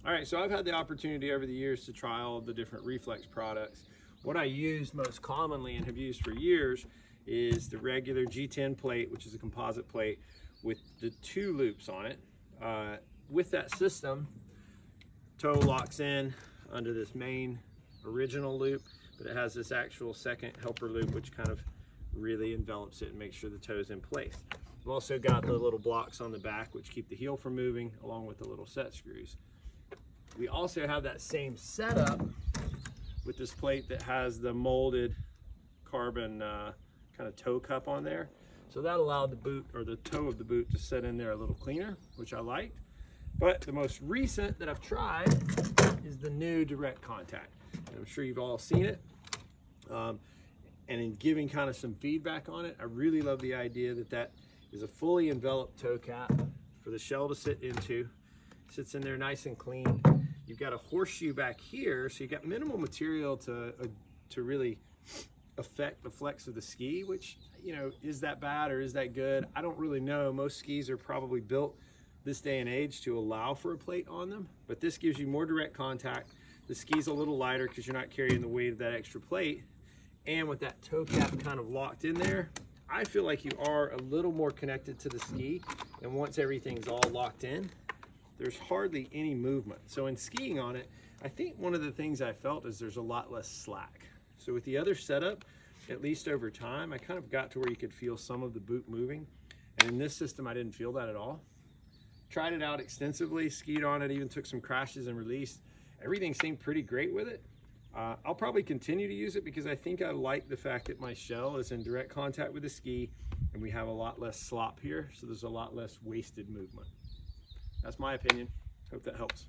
All right, so I've had the opportunity over the years to try all the different Reflex products. What I use most commonly and have used for years is the regular G10 plate, which is a composite plate with the 2 loops on it. With that system, toe locks in under this main original loop, but it has this actual second helper loop which kind of really envelops it and makes sure the toe's in place. We've also got the little blocks on the back which keep the heel from moving, along with the little set screws. We also have that same setup with this plate that has the molded carbon kind of toe cup on there. So that allowed the boot, or the toe of the boot, to set in there a little cleaner, which I liked. But the most recent that I've tried is the new direct contact. And I'm sure you've all seen it. And in giving kind of some feedback on it, I really love the idea that that is a fully enveloped toe cap for the shell to sit into. Sits in there nice and clean. You've got a horseshoe back here, so you've got minimal material to really affect the flex of the ski, which, you know, is that bad or is that good? I don't really know. Most skis are probably built this day and age to allow for a plate on them, but this gives you more direct contact. The ski's a little lighter because you're not carrying the weight of that extra plate, and with that toe cap kind of locked in there, I feel like you are a little more connected to the ski, and once everything's all locked in, there's hardly any movement. So in skiing on it, I think one of the things I felt is there's a lot less slack. So with the other setup, at least over time, I kind of got to where you could feel some of the boot moving. And in this system, I didn't feel that at all. Tried it out extensively, skied on it, even took some crashes and released. Everything seemed pretty great with it. I'll probably continue to use it because I think I like the fact that my shell is in direct contact with the ski and we have a lot less slop here, so there's a lot less wasted movement. That's my opinion. Hope that helps.